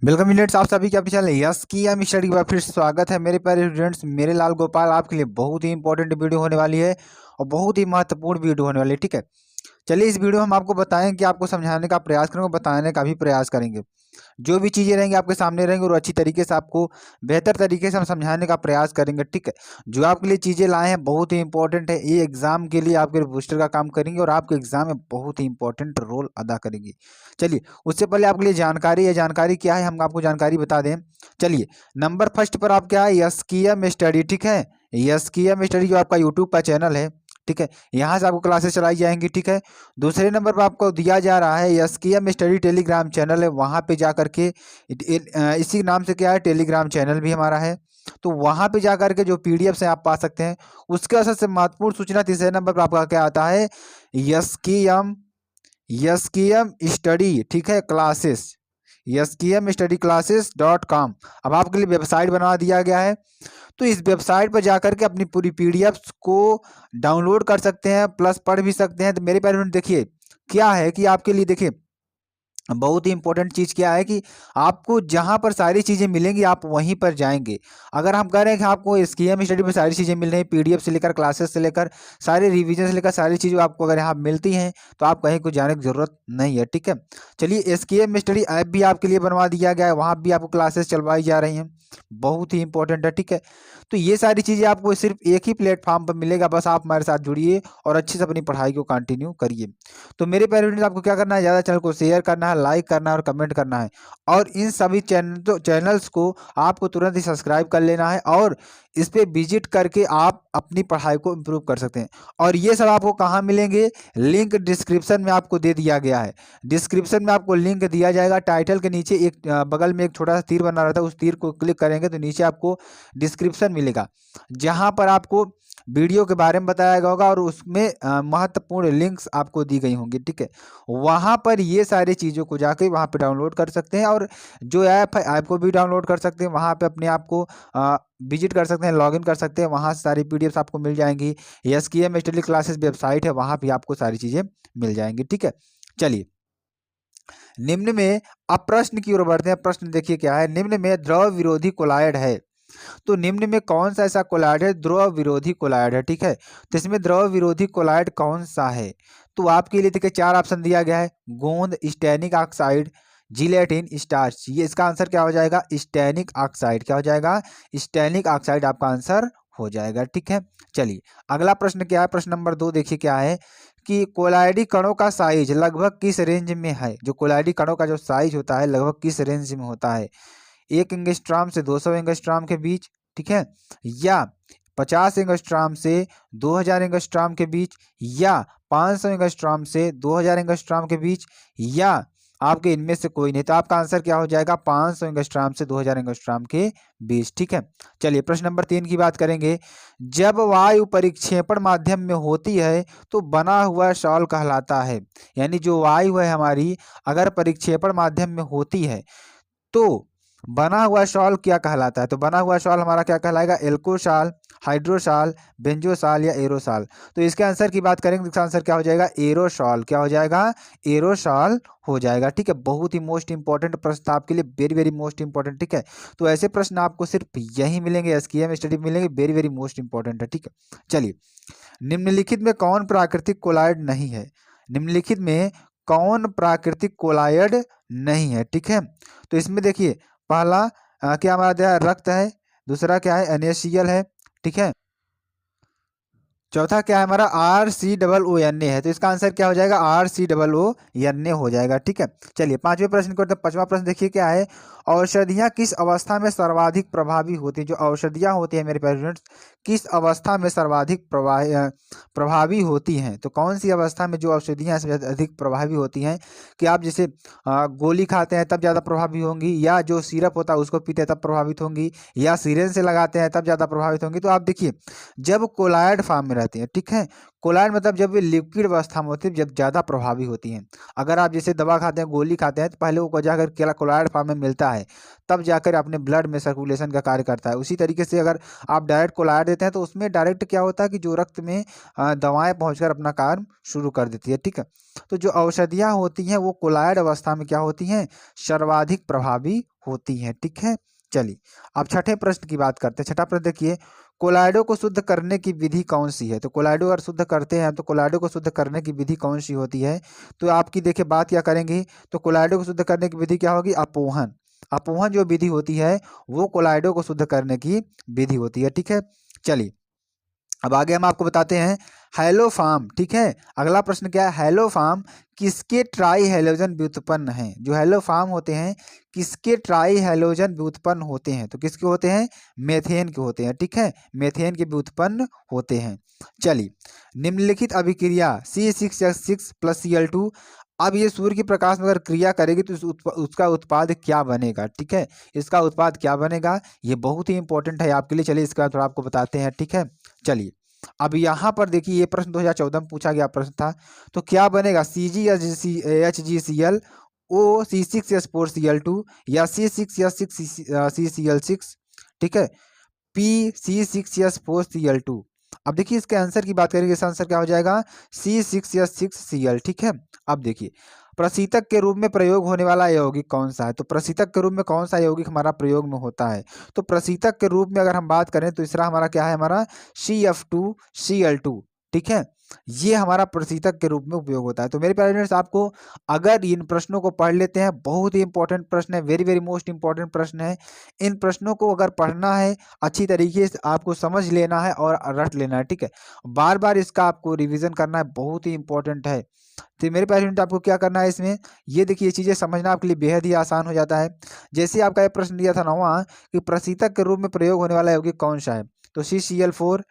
Welcome millets, आप सभी के अपने चैनल यस की एम स्टडी का फिर स्वागत है मेरे प्यारे स्टूडेंट्स। मेरे लाल गोपाल आपके लिए बहुत ही इंपॉर्टेंट वीडियो होने वाली है और बहुत ही महत्वपूर्ण वीडियो होने वाली है। ठीक है, चलिए इस वीडियो में हम आपको बताएं कि आपको समझाने का प्रयास करेंगे, बताने का भी प्रयास करेंगे। जो भी चीज़ें रहेंगी आपके सामने रहेंगी और अच्छी तरीके से आपको बेहतर तरीके से हम समझाने का प्रयास करेंगे। ठीक है, जो आपके लिए चीज़ें लाए हैं बहुत ही इंपॉर्टेंट है, ये एग्जाम के लिए आपके बूस्टर का काम करेंगे और आपके एग्जाम में बहुत ही इंपॉर्टेंट रोल अदा करेंगी। चलिए उससे पहले आपके लिए जानकारी है, जानकारी क्या है हम आपको जानकारी बता दें। चलिए नंबर फर्स्ट पर आप क्या है, यस्कीएम स्टडी। ठीक है, यस्कीएम स्टडी जो आपका यूट्यूब का चैनल है, ठीक है, यहाँ से आपको क्लासेस चलाई जाएंगी। ठीक है, दूसरे नंबर पर आपको दिया जा रहा है एसकेएम स्टडी टेलीग्राम चैनल है, वहाँ पे जा करके इसी नाम से क्या है, टेलीग्राम चैनल भी हमारा है। तो वहाँ पे जा करके जो पीडीएफ से आप पा सकते हैं। उसके असर से महत्वपूर्ण सूचना तीसरे नंबर पर आपका क्या आता है, एसकेएम एसकेएम स्टडी, ठीक है, क्लासेस, skmstudyclasses.com। अब आपके लिए वेबसाइट बना दिया गया है, तो इस वेबसाइट पर जाकर के अपनी पूरी पीडीएफ्स को डाउनलोड कर सकते हैं, प्लस पढ़ भी सकते हैं। तो मेरे प्यारे फ्रेंड देखिए क्या है कि आपके लिए देखिए बहुत ही इंपॉर्टेंट चीज़ क्या है कि आपको जहाँ पर सारी चीज़ें मिलेंगी आप वहीं पर जाएंगे। अगर हम कह रहे हैं कि आपको एसकेएम स्टडी में सारी चीज़ें मिल रही हैं, पीडीएफ से लेकर क्लासेस से लेकर सारे रिवीजन से लेकर सारी चीज़ें आपको अगर यहाँ मिलती हैं, तो आप कहीं को जाने की ज़रूरत नहीं है। ठीक है, चलिए एसकेएम स्टडी ऐप भी आपके लिए बनवा दिया गया है, वहाँ भी आपको क्लासेस चलवाई जा रही हैं, बहुत ही इंपॉर्टेंट है। ठीक है, तो ये सारी चीज़ें आपको सिर्फ एक ही प्लेटफॉर्म पर मिलेगा, बस आप हमारे साथ जुड़िए और अच्छे से अपनी पढ़ाई को कंटिन्यू करिए। तो मेरे प्यारे फ्रेंड्स आपको क्या करना है, ज़्यादा चैनल को शेयर करना है, लाइक करना है और कमेंट करना है। और इन सभी चैनल्स को आपको तुरंत ही सब्सक्राइब कर लेना है और इस पे विजिट करके आप अपनी पढ़ाई को इम्प्रूव कर सकते हैं। और ये सब आपको कहाँ मिलेंगे, लिंक डिस्क्रिप्शन में आपको दे दिया गया है। डिस्क्रिप्शन में आपको लिंक दिया जाएगा, टाइटल के नीचे एक बगल में एक छोटा सा तीर बना रहता है, उस तीर को क्लिक करेंगे तो नीचे आपको डिस्क्रिप्शन मिलेगा, जहाँ पर आपको वीडियो के बारे में बताया गया होगा और उसमें महत्वपूर्ण लिंक्स आपको दी गई होंगी। ठीक है, वहाँ पर ये सारी चीज़ों को जाके वहाँ पे डाउनलोड कर सकते हैं और जो ऐप है ऐप को भी डाउनलोड कर सकते हैं, वहाँ पे अपने आप को विजिट कर सकते हैं, लॉगिन कर सकते हैं, वहाँ से सारी पीडीएफ आपको मिल जाएंगी। एसकेएम स्टडी क्लासेस वेबसाइट है, वहाँ भी आपको सारी चीज़ें मिल जाएंगी। ठीक है, चलिए निम्न में अब प्रश्न की ओर बढ़ते हैं। प्रश्न देखिए क्या है, निम्न में द्रव विरोधी कोलायड है, तो निम्न में कौन सा ऐसा कोलायड है, द्रव विरोधी कोलायड है। ठीक है, तो इसमें द्रव विरोधी कोलायड कौन सा है, तो आपके लिए देखिए चार ऑप्शन दिया गया है, गोंद, स्टैनिक ऑक्साइड, जिलेटिन, स्टार्च। ये इसका आंसर क्या हो जाएगा, स्टैनिक ऑक्साइड। क्या हो जाएगा, स्टैनिक ऑक्साइड आपका आंसर हो जाएगा। ठीक है, चलिए अगला प्रश्न क्या है, प्रश्न नंबर 2 देखिए क्या है कि कोलायडी कणों का साइज लगभग किस रेंज में है। जो कोलायडी कणों का जो साइज होता है लगभग किस रेंज में होता है, 1 एंगस्ट्रॉम से 200 एंगस्ट्रॉम के बीच, ठीक है, या 50 एंगस्ट्रॉम से 2000 एंगस्ट्रॉम के बीच, या 500 एंगस्ट्रॉम से 2000 एंगस्ट्रॉम के बीच, या आपके इनमें से कोई नहीं। तो आपका आंसर क्या हो जाएगा, 500 एंगस्ट्रॉम से 2000 एंगस्ट्रॉम के बीच। ठीक है, चलिए प्रश्न नंबर 3 की बात करेंगे। जब वायु परिक्षेपण माध्यम में होती है तो बना हुआ शॉल कहलाता है। यानी जो वायु है हमारी अगर परिक्षेपण माध्यम में होती है तो बना हुआ शॉल क्या कहलाता है, तो बना हुआ शॉल हमारा क्या कहलाएगा, एल्कोशॉल, हाइड्रोशॉल, बेंजोशॉल या एरोशॉल। तो इसके आंसर की बात करेंगे तो इसका आंसर क्या हो जाएगा, एरोशॉल। क्या हो जाएगा, एरोशॉल हो जाएगा। ठीक है, बहुत ही मोस्ट इंपॉर्टेंट प्रश्न था आपके लिए, वेरी वेरी मोस्ट इंपॉर्टेंट। ठीक है, तो ऐसे प्रश्न आपको सिर्फ यही मिलेंगे, एसकेएम स्टडी मिलेंगे, वेरी वेरी मोस्ट इंपॉर्टेंट है। ठीक है, चलिए निम्नलिखित में कौन प्राकृतिक कोलायड नहीं है, निम्नलिखित में कौन प्राकृतिक कोलायड नहीं है। ठीक है, तो इसमें देखिए पहला क्या हमारा दिया है, रक्त है, दूसरा क्या है, NaCl है, ठीक है, चौथा क्या है हमारा, RCOONA है। तो इसका आंसर क्या हो जाएगा, RCOONA हो जाएगा। ठीक है, चलिए पांचवें प्रश्न को, पांचवा प्रश्न देखिए क्या है, औषधियाँ किस अवस्था में सर्वाधिक प्रभावी होती हैं। जो औषधियाँ होती हैं मेरे पेरेंट्स, किस अवस्था में सर्वाधिक प्रभावी होती हैं, तो कौन सी अवस्था में जो औषधियाँ अधिक प्रभावी होती हैं, कि आप जैसे गोली खाते हैं तब ज़्यादा प्रभावी होंगी, या जो सिरप होता है उसको पीते हैं तब प्रभावित होंगी, या सिरेंज से लगाते हैं तब ज़्यादा प्रभावित होंगी। तो आप देखिए जब कोलायड फॉर्म में रहती हैं, ठीक है। कोलॉइड मतलब जब वे लिक्विड अवस्था में होती है, जब ज़्यादा प्रभावी होती हैं। अगर आप जैसे दवा खाते हैं, गोली खाते हैं, तो पहले वो जाकर केला कोलॉइड फॉर्म में मिलता है, तब जाकर अपने ब्लड में सर्कुलेशन का कार्य करता है। उसी तरीके से अगर आप डायरेक्ट कोलॉइड देते हैं तो उसमें डायरेक्ट क्या होता है कि जो रक्त में दवाएं पहुंचकर अपना काम शुरू कर देती है, ठीक है। तो जो औषधियाँ होती हैं वो कोलॉइड अवस्था में क्या होती हैं, सर्वाधिक प्रभावी होती हैं, ठीक है। चलिए अब छठे प्रश्न की बात करते हैं। छठा प्रश्न देखिए, कोलाइडो को शुद्ध करने की विधि कौन सी है। तो कोलाइडो अगर शुद्ध करते हैं तो कोलाइडो को शुद्ध करने की विधि कौन सी होती है। तो आपकी देखिए बात क्या करेंगे, तो कोलाइडो को शुद्ध करने की विधि क्या होगी, अपोहन। अपोहन जो विधि होती है वो कोलाइडो को शुद्ध करने की विधि होती है, ठीक है। चलिए अब आगे हम आपको बताते हैं हैलोफार्म, ठीक है। अगला प्रश्न क्या है, हैलोफार्म किसके ट्राई हैलोजन व्युत्पन्न हैं। जो हैलोफार्म होते हैं किसके ट्राई हैलोजन व्युत्पन्न होते हैं, तो किसके होते हैं, मेथेन के होते हैं, ठीक है। मेथेन के व्युत्पन्न होते हैं। चलिए निम्नलिखित अभिक्रिया C6H6 + Cl2, अब ये सूर्य के प्रकाश में अगर क्रिया करेगी तो उसका उत्पाद क्या बनेगा, ठीक है। इसका उत्पाद क्या बनेगा, ये बहुत ही इंपॉर्टेंट है आपके लिए। चलिए इसका थोड़ा आपको बताते हैं, ठीक है। चलिए अब यहाँ पर देखिए, ये प्रश्न 2014 में पूछा गया प्रश्न था। तो क्या बनेगा, CgHgCl O C6H4Cl2 या C6H6CCl6, ठीक है, PC6H4Cl2। अब देखिए इसके आंसर की बात करेंगे, इसका आंसर क्या हो जाएगा, C6H6Cl, ठीक है। अब देखिए प्रशीतक के रूप में प्रयोग होने वाला यौगिक कौन सा है। तो प्रशीतक के रूप में कौन सा यौगिक हमारा प्रयोग में होता है। तो प्रशीतक के रूप में अगर हम बात करें तो तीसरा हमारा क्या है, हमारा CF2Cl2, ठीक है। ये हमारा प्रशीतक के रूप में उपयोग होता है। तो मेरे प्यारे फ्रेंड्स, आपको अगर इन प्रश्नों को पढ़ लेते हैं, बहुत ही इंपॉर्टेंट प्रश्न है, वेरी वेरी मोस्ट इंपॉर्टेंट प्रश्न है। इन प्रश्नों को अगर पढ़ना है अच्छी तरीके से, आपको समझ लेना है और रट लेना है, ठीक है। बार बार इसका आपको रिवीजन करना है, बहुत ही इंपॉर्टेंट है। तो मेरे प्यारे फ्रेंड, आपको क्या करना है इसमें, ये देखिए ये चीज़ें समझना आपके लिए बेहद ही आसान हो जाता है। जैसे आपका ये प्रश्न दिया था 9वां कि प्रशीतक के रूप में प्रयोग होने वाला यौगिक कौन सा है। तो CCl4,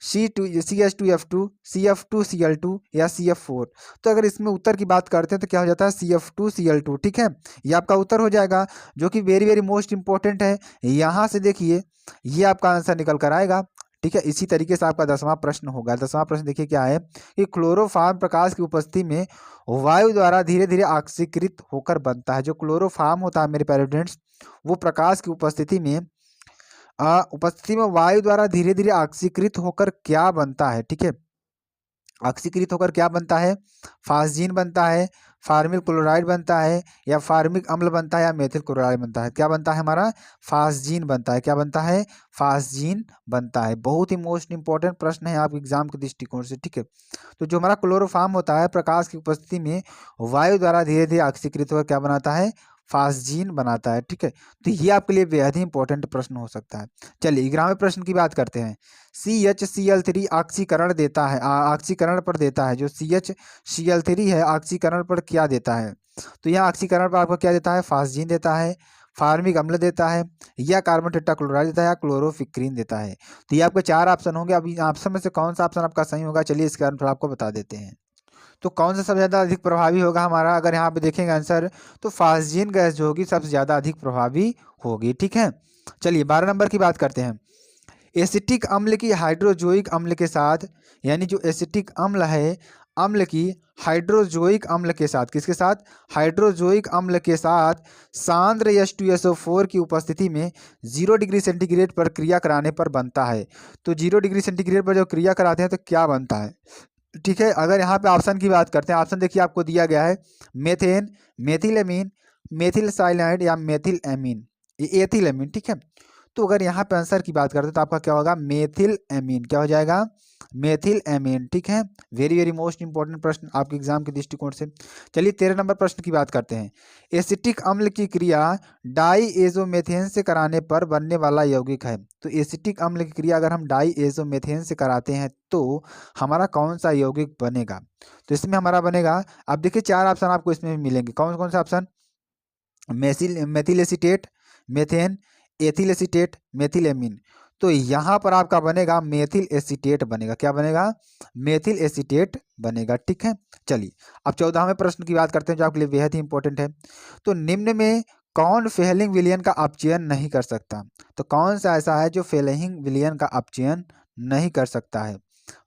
CH2F2, CF2Cl2 या CF4। तो अगर इसमें उत्तर की बात करते हैं तो क्या हो जाता है, CF2Cl2, ठीक है। ये आपका उत्तर हो जाएगा, जो कि वेरी वेरी मोस्ट इंपॉर्टेंट है। यहाँ से देखिए ये आपका आंसर निकल कर आएगा, ठीक है। इसी तरीके से आपका 10वां प्रश्न होगा। 10वां प्रश्न देखिए क्या है कि क्लोरोफार्म प्रकाश की उपस्थिति में वायु द्वारा धीरे धीरे ऑक्सीकृत होकर बनता है। जो क्लोरोफार्म होता है मेरे प्यारे फ्रेंड्स, वो प्रकाश की उपस्थिति में वायु द्वारा धीरे धीरे ऑक्सीकृत होकर क्या बनता है, ठीक है। ऑक्सीकृत होकर क्या बनता है, फास्जीन बनता है, फार्मिल क्लोराइड बनता है, या फार्मिक अम्ल बनता है, या मेथिल क्लोराइड बनता है। क्या बनता है हमारा, फास्जीन बनता है। क्या बनता है, फास्जीन बनता है। बहुत ही मोस्ट इंपॉर्टेंट प्रश्न है आप एग्जाम के दृष्टिकोण से, ठीक है। तो जो हमारा क्लोरोफार्म होता है प्रकाश की उपस्थिति में वायु द्वारा धीरे धीरे ऑक्सीकृत होकर क्या बनाता है, फास्जीन बनाता है, ठीक है। तो ये आपके लिए बेहद ही इंपॉर्टेंट प्रश्न हो सकता है। चलिए 11वें प्रश्न की बात करते हैं। CHCl3 ऑक्सीकरण देता है, ऑक्सीकरण पर देता है। जो CHCl3 है ऑक्सीकरण पर क्या देता है। तो यहाँ ऑक्सीकरण पर आपको क्या देता है, फास्जीन देता है, फार्मिक अम्ल देता है, या कार्बन टेट्राक्लोराइड देता है, या क्लोरोफिक्रीन देता है। तो ये आपके 4 ऑप्शन होंगे। अब इन ऑप्शन में से कौन सा ऑप्शन आपका सही होगा, चलिए इसके आंसर आपको बता देते हैं। तो कौन सा सबसे ज़्यादा अधिक प्रभावी होगा हमारा, अगर यहाँ पे देखेंगे आंसर, तो फास्जीन गैस जो होगी सबसे ज़्यादा अधिक प्रभावी होगी, ठीक है। चलिए 12 नंबर की बात करते हैं। एसिटिक अम्ल की हाइड्रोजोइक अम्ल के साथ, यानी जो एसिटिक अम्ल है, अम्ल की हाइड्रोजोइक अम्ल के साथ, किसके साथ, हाइड्रोजोइक अम्ल के साथ सांद्र H2SO4 की उपस्थिति में 0 डिग्री सेंटीग्रेड पर क्रिया कराने पर बनता है। तो 0 डिग्री सेंटीग्रेड पर जब क्रिया कराते हैं तो क्या बनता है, ठीक है। अगर यहाँ पे ऑप्शन की बात करते हैं, ऑप्शन देखिए आपको दिया गया है मेथेन, मेथिलेमीन, मेथिल साइनाइड, या मेथिल एमीन, एथिल एमीन, ठीक है। तो अगर यहाँ पे आंसर की बात करते हैं तो आपका क्या होगा, मेथिल एमीन। क्या हो जाएगा, मेथिल एमीन, ठीक है। वेरी वेरी मोस्ट इंपॉर्टेंट प्रश्न आपके एग्जाम के दृष्टिकोण से। चलिए 13 नंबर प्रश्न की बात करते हैं। एसिटिक अम्ल की क्रिया डाईएजोमेथेन से कराने पर बनने वाला यौगिक है। तो एसिटिक अम्ल की क्रिया अगर हम डाईएजोमेथेन से कराते हैं तो हमारा कौन सा यौगिक बनेगा। तो इसमें हमारा बनेगा, अब देखिए 4 ऑप्शन आपको इसमें मिलेंगे। कौन कौन सा option, methyl acetate, methane, ethyl acetate, methyl amine. तो यहाँ पर आपका बनेगा मेथिल एसीटेट बनेगा। क्या बनेगा, मेथिल एसीटेट बनेगा, ठीक है। चलिए अब 14वें प्रश्न की बात करते हैं जो आपके लिए बेहद ही इंपॉर्टेंट है। तो निम्न में कौन फेलिंग विलयन का अपचयन नहीं कर सकता। तो कौन सा ऐसा है जो फेलिंग विलयन का अपचयन नहीं कर सकता है।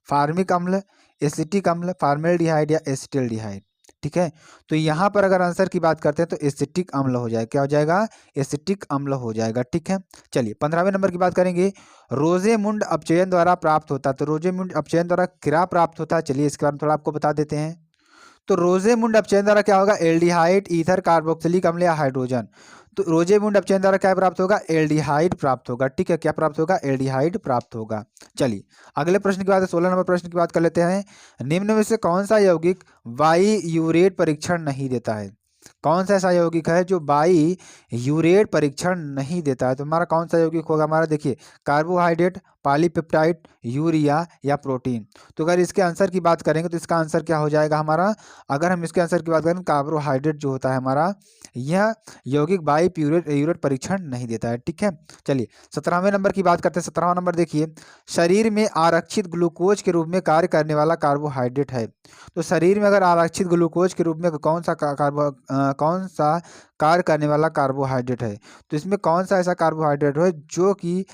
फार्मिक अम्ल, एसिटिक अम्ल, फॉर्मेल्डिहाइड या एसिटिल्डिहाइड। ठीक है, तो यहाँ पर अगर आंसर की बात करते हैं तो एसिटिक अम्ल हो जाएगा। क्या हो जाएगा? एसिटिक अम्ल हो जाएगा। ठीक है, चलिए 15वें नंबर की बात करेंगे। रोजेमुंड अपचयन द्वारा प्राप्त होता है, तो रोजेमुंड अपचयन द्वारा क्या प्राप्त होता है, चलिए इसके बारे में थोड़ा आपको बता देते हैं। तो रोजेमुंड अपचयन द्वारा क्या होगा? एल्डिहाइड, ईथर, कार्बोक्सिलिक अम्ल या हाइड्रोजन। तो रोजेमुंड अपचयन द्वारा क्या प्राप्त होगा? एल्डिहाइड प्राप्त होगा। ठीक है, क्या प्राप्त होगा? एल्डिहाइड प्राप्त होगा। चलिए अगले प्रश्न की बात है, 16 नंबर प्रश्न की बात कर लेते हैं। निम्न में से कौन सा यौगिक बाई यूरेट परीक्षण नहीं देता है? कौन सा ऐसा यौगिक है जो बाई यूरेट परीक्षण नहीं देता है? तो हमारा कौन सा यौगिक होगा? हमारा देखिए, कार्बोहाइड्रेट, पॉलीपेप्टाइड, यूरिया या प्रोटीन। तो अगर इसके आंसर की बात करेंगे तो इसका आंसर क्या हो जाएगा हमारा? अगर हम इसके आंसर की बात करें, कार्बोहाइड्रेट जो होता है हमारा, यह यौगिक बाई यूरेट परीक्षण नहीं देता है। ठीक है, चलिए 17वें नंबर की बात करते हैं। 17वां नंबर देखिए, शरीर में आरक्षित ग्लूकोज के रूप में कार्य करने वाला कार्बोहाइड्रेट है। तो शरीर में अगर आरक्षित ग्लूकोज के रूप में कौन सा कौन सा कार्य करने वाला कार्बोहाइड्रेट है? तो इसमें कौन सा ऐसा कार्बोहाइड्रेट है जो कि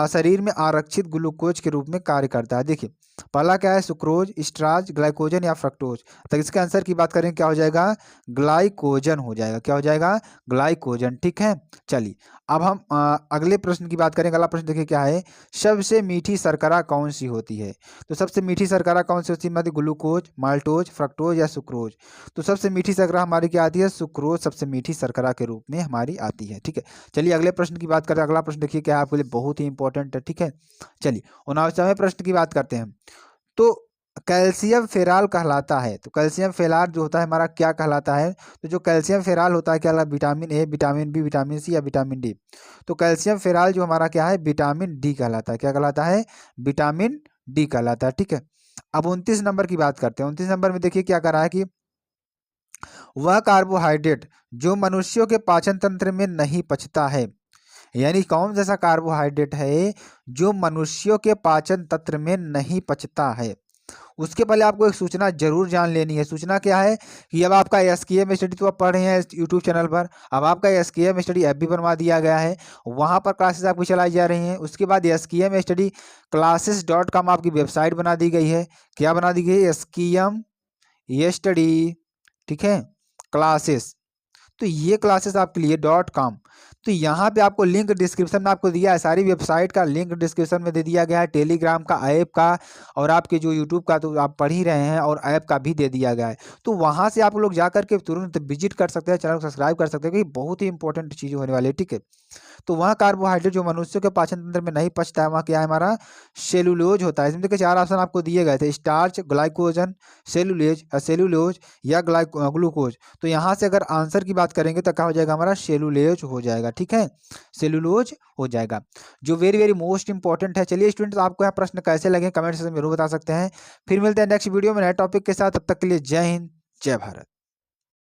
शरीर में आरक्षित ग्लूकोज के रूप में कार्य करता है? देखिए, पहला क्या है? सुक्रोज, स्टार्च, ग्लाइकोजन या फ्रक्टोज। तो इसके आंसर की बात करें क्या हो जाएगा? ग्लाइकोजन हो जाएगा। क्या हो जाएगा? ग्लाइकोजन। ठीक है, चलिए अब हम अगले प्रश्न की बात करें। अगला प्रश्न देखिए क्या है? सबसे मीठी शर्करा कौन सी होती है? तो सबसे मीठी शर्करा कौन सी होती है? मतलब ग्लूकोज, माल्टोज, फ्रक्टोज या सुक्रोज। तो सबसे मीठी शर्करा हमारी क्या आती है? सुक्रोज सबसे मीठी शर्करा के रूप में हमारी आती है। ठीक है, चलिए अगले प्रश्न की बात करें। अगला प्रश्न देखिए क्या है, आपके लिए बहुत ही इंपॉर्टेंट है। ठीक है, चलिए 19वें प्रश्न की बात करते हैं। तो कैल्शियम फेराल कहलाता है, तो कैल्शियम फेराल जो होता है हमारा क्या कहलाता है? तो जो कैल्शियम फेराल होता है क्या? Vitamin A, vitamin B, vitamin C या विटामिन डी। तो कैल्शियम फेराल जो हमारा क्या है? विटामिन डी कहलाता है। क्या कहलाता है? विटामिन डी कहलाता है। ठीक है, अब 29 नंबर की बात करते हैं। 29 नंबर में देखिए क्या कर रहा है कि वह कार्बोहाइड्रेट जो मनुष्यों के पाचन तंत्र में नहीं पचता है, यानी कौन सा कार्बोहाइड्रेट है जो मनुष्यों के पाचन तंत्र में नहीं पचता है? उसके पहले आपको एक सूचना जरूर जान लेनी है। सूचना क्या है कि अब आपका एसकेएम स्टडी तो आप पढ़ रहे हैं यूट्यूब चैनल पर, अब आपका एसकेएम स्टडी ऐप भी बनवा दिया गया है, वहां पर क्लासेस आपकी चलाई जा रही हैं। उसके बाद एसकेएम स्टडी classes.com आपकी वेबसाइट बना दी गई है। क्या बना दी गई है? एसकेएम स्टडी, ठीक है, क्लासेस। तो ये क्लासेस आपके लिए .com। तो यहाँ पे आपको लिंक डिस्क्रिप्शन में आपको दिया है, सारी वेबसाइट का लिंक डिस्क्रिप्शन में दे दिया गया है, टेलीग्राम का, ऐप का, और आपके जो यूट्यूब का तो आप पढ़ ही रहे हैं, और ऐप का भी दे दिया गया है। तो वहाँ से आप लोग जा करके तुरंत विजिट कर सकते हैं, चैनल को सब्सक्राइब कर सकते हैं, क्योंकि बहुत ही इंपॉर्टेंट चीज़ होने वाली है। ठीक है, तो वहाँ कार्बोहाइड्रेट जो मनुष्य के पाचन तंत्र में नहीं पचता है, वहाँ क्या है हमारा? सेलुलोज होता है। इसमें देखिए 4 ऑप्शन आपको दिए गए थे, स्टार्च, ग्लाइकोजन, सेलुलोज या ग्लूकोज। तो यहाँ से अगर आंसर की बात करेंगे तो क्या हो जाएगा हमारा? सेलुलोज हो जाएगा। ठीक है, सेलुलोज हो जाएगा, जो वेरी वेरी मोस्ट इंपॉर्टेंट है। चलिए स्टूडेंट्स, आपको यहाँ प्रश्न कैसे लगे कमेंट सेक्शन में जरूर बता सकते हैं। फिर मिलते हैं नेक्स्ट वीडियो में नए टॉपिक के साथ, तब तक के लिए जय हिंद, जय भारत।